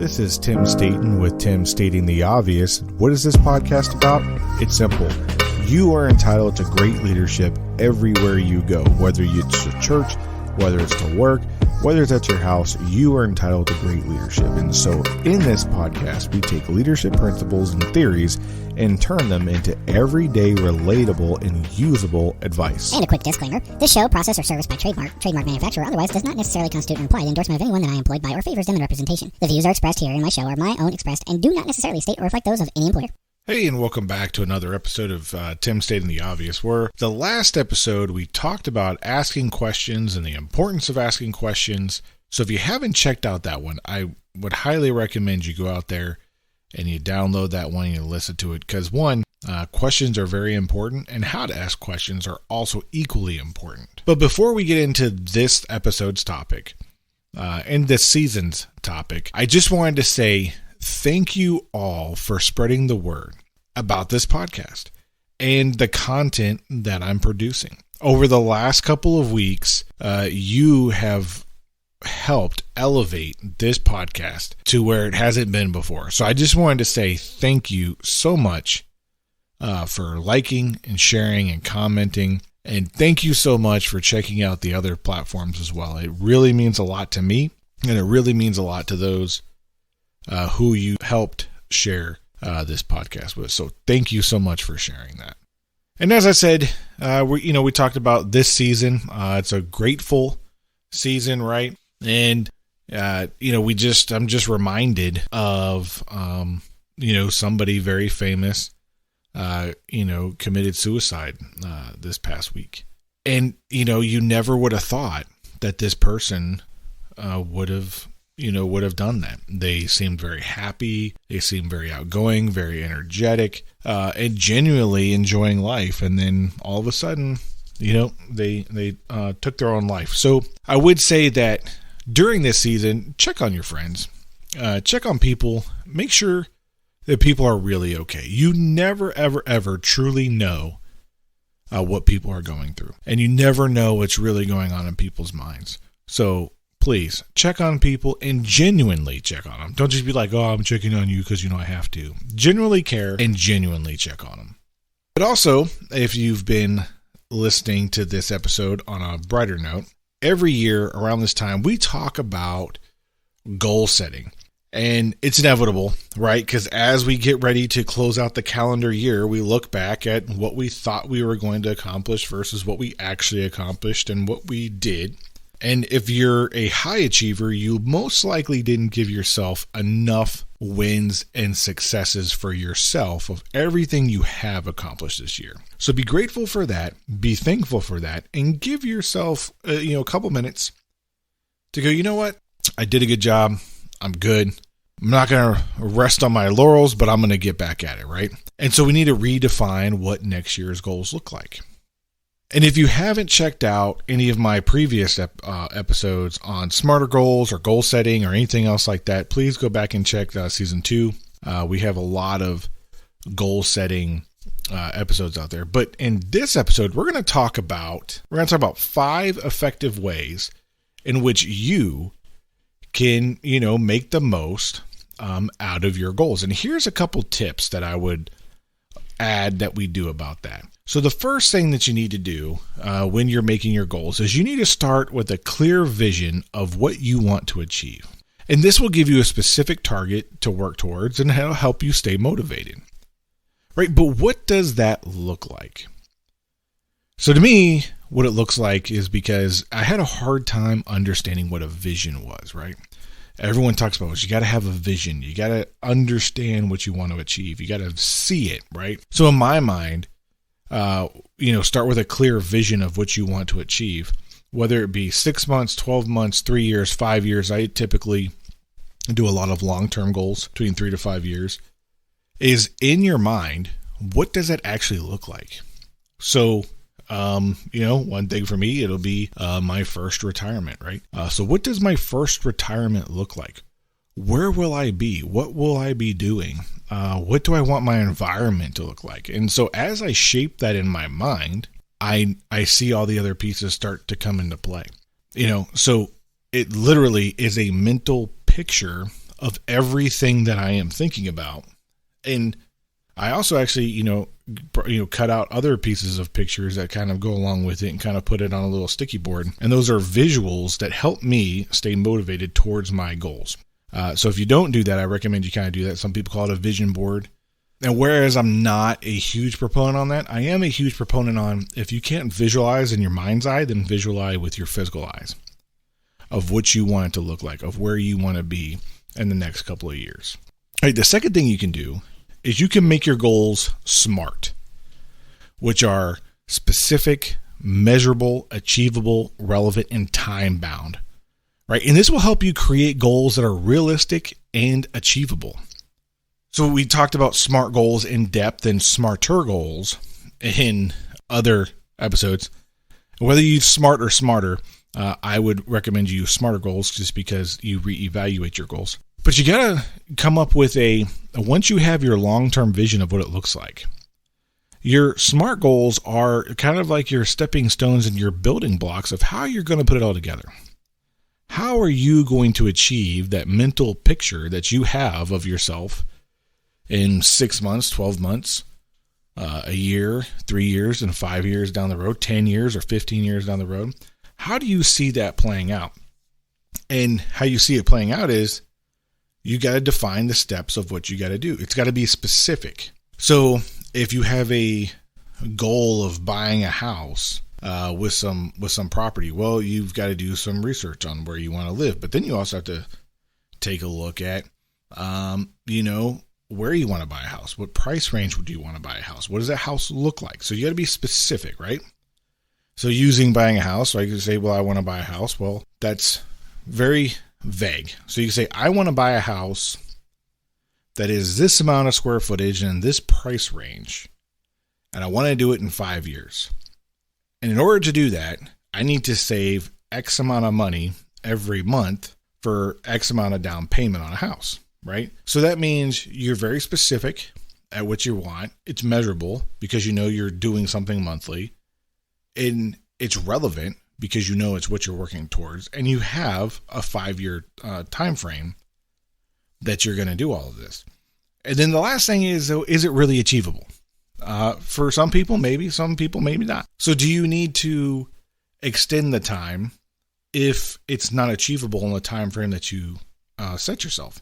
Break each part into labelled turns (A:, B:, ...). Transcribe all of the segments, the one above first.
A: This is Tim Staten with Tim Stating the Obvious. What is this podcast about? It's simple. You are entitled to great leadership everywhere you go, whether it's to church, whether it's to work, whether it's at your house, you are entitled to great leadership. And so in this podcast, we take leadership principles and theories and turn them into everyday, relatable, and usable advice.
B: And a quick disclaimer, this show, process, or service by trademark manufacturer, otherwise does not necessarily constitute an implied endorsement of anyone that I employed by or favors them in representation. The views are expressed here in my show are my own expressed and do not necessarily state or reflect those of any employer.
A: Hey, and welcome back to another episode of Tim Stating the Obvious, where the last episode we talked about asking questions and the importance of asking questions. So if you haven't checked out that one, I would highly recommend you go out there and you download that one and you listen to it, because one, questions are very important, and how to ask questions are also equally important. But before we get into this episode's topic, and this season's topic, I just wanted to say thank you all for spreading the word about this podcast and the content that I'm producing. Over the last couple of weeks, you have helped elevate this podcast to where it hasn't been before. So I just wanted to say thank you so much for liking and sharing and commenting. And thank you so much for checking out the other platforms as well. It really means a lot to me, and it really means a lot to those who you helped share this podcast with. So thank you so much for sharing that. And as I said, we talked about this season. It's a grateful season, right? And I'm just reminded of somebody very famous committed suicide this past week. And you never would have thought that this person would have done that. They seemed very happy. They seemed very outgoing, very energetic, and genuinely enjoying life. And then all of a sudden, they took their own life. So I would say that during this season, check on your friends, check on people, make sure that people are really okay. You never, ever, ever truly know what people are going through, and you never know what's really going on in people's minds. So please check on people and genuinely check on them. Don't just be like, oh, I'm checking on you because I have to. Genuinely care and genuinely check on them. But also, if you've been listening to this episode on a brighter note, every year around this time, we talk about goal setting. And it's inevitable, right? Because as we get ready to close out the calendar year, we look back at what we thought we were going to accomplish versus what we actually accomplished and what we did. And if you're a high achiever, you most likely didn't give yourself enough wins and successes for yourself of everything you have accomplished this year. So be grateful for that, be thankful for that, and give yourself a couple minutes to go, you know what? I did a good job. I'm good. I'm not going to rest on my laurels, but I'm going to get back at it, right? And so we need to redefine what next year's goals look like. And if you haven't checked out any of my previous episodes on smarter goals or goal setting or anything else like that, please go back and check season 2. We have a lot of goal setting episodes out there. But in this episode, we're going to talk about 5 effective ways in which you can, make the most out of your goals. And here's a couple tips that I would add that we do about that. So the first thing that you need to do when you're making your goals is you need to start with a clear vision of what you want to achieve. And this will give you a specific target to work towards and it'll help you stay motivated. Right? But what does that look like? So to me, what it looks like is because I had a hard time understanding what a vision was, right? Everyone talks about you got to have a vision. You got to understand what you want to achieve. You got to see it, right? So in my mind, start with a clear vision of what you want to achieve, whether it be 6 months, 12 months, 3 years, 5 years. I typically do a lot of long-term goals between 3 to 5 years. Is in your mind, what does that actually look like? So, one thing for me, it'll be my first retirement, right? So what does my first retirement look like? Where will I be? What will I be doing? What do I want my environment to look like? And so as I shape that in my mind, I see all the other pieces start to come into play. So it literally is a mental picture of everything that I am thinking about. And I also actually, cut out other pieces of pictures that kind of go along with it and kind of put it on a little sticky board. And those are visuals that help me stay motivated towards my goals. So if you don't do that, I recommend you kind of do that. Some people call it a vision board. And whereas I'm not a huge proponent on that, I am a huge proponent on if you can't visualize in your mind's eye, then visualize with your physical eyes of what you want it to look like, of where you want to be in the next couple of years. All right, the second thing you can do is you can make your goals SMART, which are specific, measurable, achievable, relevant, and time-bound, right? And this will help you create goals that are realistic and achievable. So we talked about SMART goals in depth and SMARTer goals in other episodes. Whether you use SMART or SMARTer, I would recommend you use SMARTer goals just because you reevaluate your goals. But you got to come up with once you have your long-term vision of what it looks like, your SMART goals are kind of like your stepping stones and your building blocks of how you're going to put it all together. How are you going to achieve that mental picture that you have of yourself in 6 months, 12 months, a year, 3 years, and 5 years down the road, 10 years or 15 years down the road? How do you see that playing out? And how you see it playing out is you got to define the steps of what you got to do. It's got to be specific. So if you have a goal of buying a house with some property, well, you've got to do some research on where you want to live. But then you also have to take a look at, where you want to buy a house. What price range would you want to buy a house? What does that house look like? So you got to be specific, right? So using buying a house, so I could say, well, I want to buy a house. Well, that's very vague. So you can say, I want to buy a house that is this amount of square footage and this price range, and I want to do it in 5 years. And in order to do that, I need to save X amount of money every month for X amount of down payment on a house, right? So that means you're very specific at what you want. It's measurable because you know you're doing something monthly, and it's relevant because you know it's what you're working towards, and you have a 5-year time frame that you're going to do all of this. And then the last thing is, though, is it really achievable? For some people, maybe. Some people, maybe not. So do you need to extend the time if it's not achievable in the time frame that you set yourself?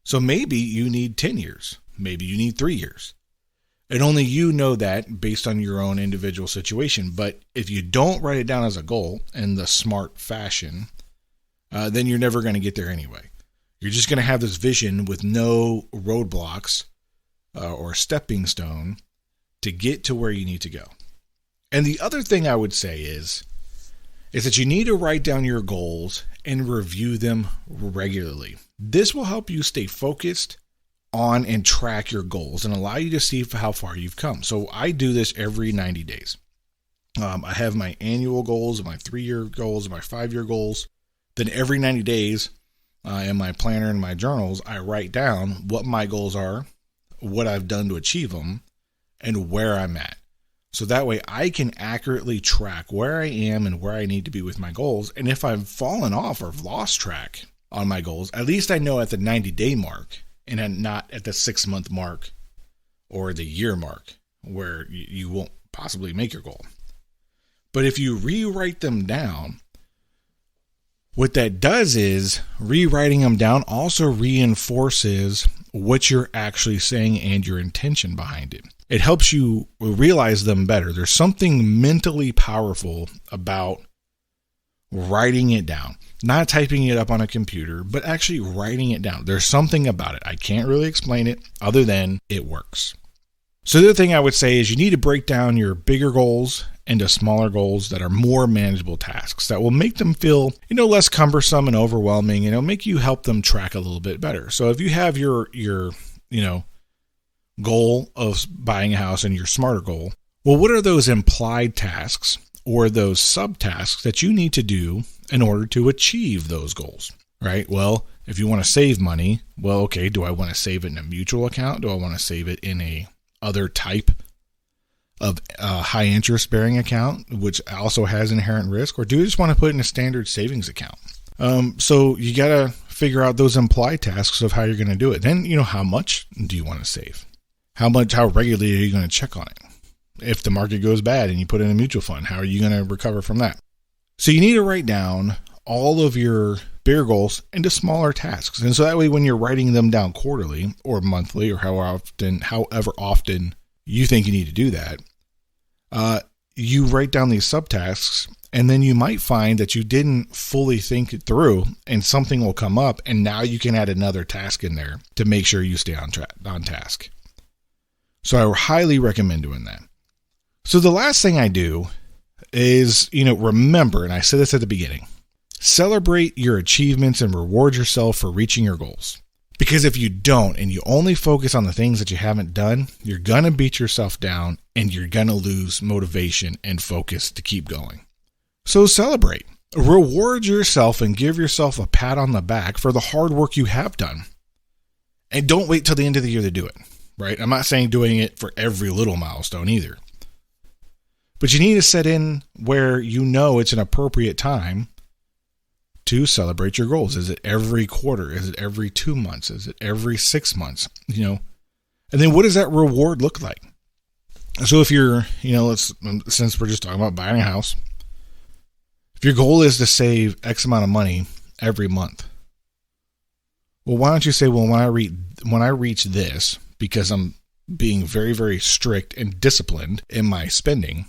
A: So maybe you need 10 years. Maybe you need 3 years. And only you know that based on your own individual situation. But if you don't write it down as a goal in the SMART fashion, then you're never going to get there anyway. You're just going to have this vision with no roadblocks or stepping stone to get to where you need to go. And the other thing I would say is that you need to write down your goals and review them regularly. This will help you stay focused on and track your goals and allow you to see how far you've come. So I do this every 90 days. I have my annual goals, my 3-year goals, my 5-year goals. Then every 90 days in my planner and my journals, I write down what my goals are, what I've done to achieve them, and where I'm at. So that way I can accurately track where I am and where I need to be with my goals. And if I've fallen off or lost track on my goals, at least I know at the 90-day mark and not at the 6-month mark or the year mark where you won't possibly make your goal. But if you rewrite them down, what that does is rewriting them down also reinforces what you're actually saying and your intention behind it. It helps you realize them better. There's something mentally powerful about writing it down, not typing it up on a computer, but actually writing it down. There's something about it. I can't really explain it other than it works. So the other thing I would say is you need to break down your bigger goals into smaller goals that are more manageable tasks that will make them feel, less cumbersome and overwhelming, and it'll make you help them track a little bit better. So if you have your goal of buying a house and your SMARTer goal, well, what are those implied tasks or those subtasks that you need to do in order to achieve those goals, right? Well, if you want to save money, well, okay, do I want to save it in a mutual account? Do I want to save it in a other type of high interest bearing account, which also has inherent risk? Or do you just want to put it in a standard savings account? So you got to figure out those implied tasks of how you're going to do it. Then, how much do you want to save? How regularly are you going to check on it? If the market goes bad and you put in a mutual fund, how are you going to recover from that? So you need to write down all of your bigger goals into smaller tasks. And so that way, when you're writing them down quarterly or monthly or however often you think you need to do that, you write down these subtasks, and then you might find that you didn't fully think it through and something will come up, and now you can add another task in there to make sure you stay on task. So I highly recommend doing that. So the last thing I do is, remember, and I said this at the beginning, celebrate your achievements and reward yourself for reaching your goals. Because if you don't and you only focus on the things that you haven't done, you're going to beat yourself down and you're going to lose motivation and focus to keep going. So celebrate. Reward yourself and give yourself a pat on the back for the hard work you have done. And don't wait till the end of the year to do it, right? I'm not saying doing it for every little milestone either. But you need to set in where it's an appropriate time to celebrate your goals. Is it every quarter? Is it every 2 months? Is it every 6 months? And then what does that reward look like? So if you're, since we're just talking about buying a house, if your goal is to save X amount of money every month, well, why don't you say, well, when I reach this, because I'm being very, very strict and disciplined in my spending,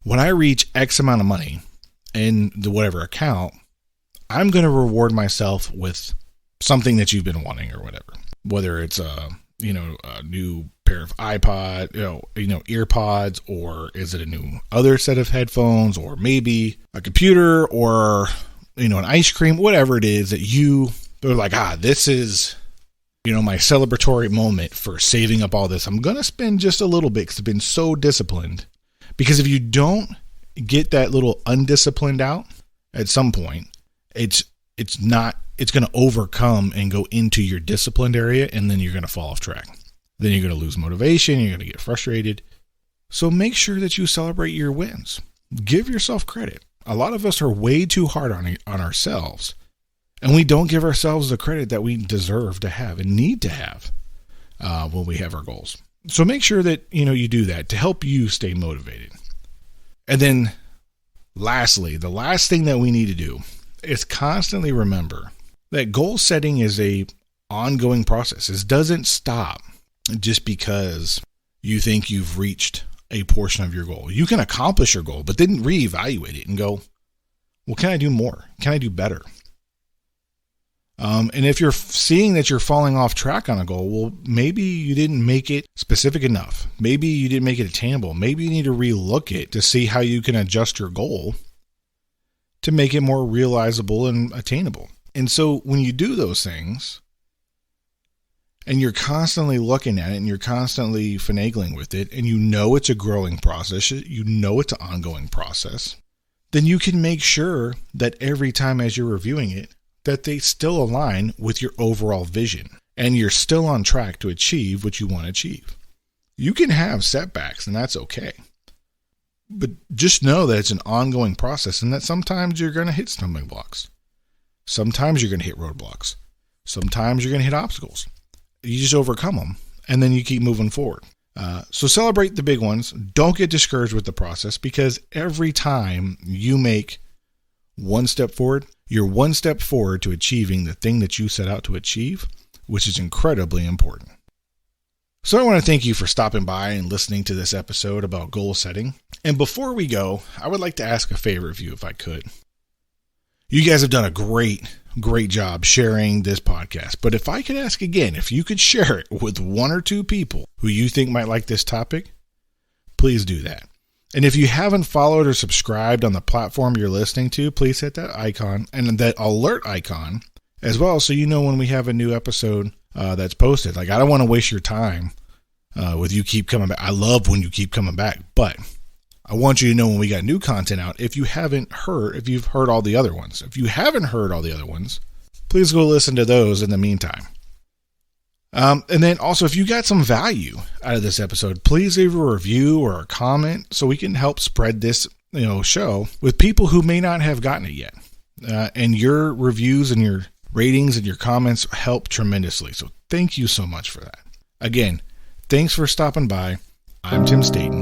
A: when I reach X amount of money in the whatever account, I'm going to reward myself with something that you've been wanting or whatever. Whether it's a new pair of iPod, earpods, or is it a new other set of headphones, or maybe a computer, or an ice cream, whatever it is that they're like, this is my celebratory moment for saving up all this. I'm going to spend just a little bit because I've been so disciplined. Because if you don't get that little undisciplined out at some point, it's going to overcome and go into your disciplined area, and then you're going to fall off track. Then you're going to lose motivation. You're going to get frustrated. So make sure that you celebrate your wins. Give yourself credit. A lot of us are way too hard on ourselves, and we don't give ourselves the credit that we deserve to have and need to have when we have our goals. So make sure that you do that to help you stay motivated. And then lastly, the last thing that we need to do is constantly remember that goal setting is a ongoing process. It doesn't stop just because you think you've reached a portion of your goal. You can accomplish your goal, but then reevaluate it and go, well, can I do more? Can I do better? And if you're seeing that you're falling off track on a goal, well, maybe you didn't make it specific enough. Maybe you didn't make it attainable. Maybe you need to relook it to see how you can adjust your goal to make it more realizable and attainable. And so when you do those things and you're constantly looking at it and you're constantly finagling with it, and it's a growing process, it's an ongoing process, then you can make sure that every time as you're reviewing it, that they still align with your overall vision and you're still on track to achieve what you want to achieve. You can have setbacks, and that's okay. But just know that it's an ongoing process and that sometimes you're going to hit stumbling blocks. Sometimes you're going to hit roadblocks. Sometimes you're going to hit obstacles. You just overcome them, and then you keep moving forward. So celebrate the big ones. Don't get discouraged with the process, because every time you make one step forward, you're one step forward to achieving the thing that you set out to achieve, which is incredibly important. So I want to thank you for stopping by and listening to this episode about goal setting. And before we go, I would like to ask a favor of you, if I could. You guys have done a great job sharing this podcast. But if I could ask again, if you could share it with one or two people who you think might like this topic, please do that. And if you haven't followed or subscribed on the platform you're listening to, please hit that icon and that alert icon as well, so you know when we have a new episode that's posted. Like, I don't want to waste your time with you keep coming back. I love when you keep coming back, but I want you to know when we got new content out. If you've heard all the other ones. If you haven't heard all the other ones, please go listen to those in the meantime. And then also, if you got some value out of this episode, please leave a review or a comment so we can help spread this show with people who may not have gotten it yet. And your reviews and your Ratings and your comments help tremendously, so thank you so much for that. Again, thanks for stopping by. I'm Tim Staten.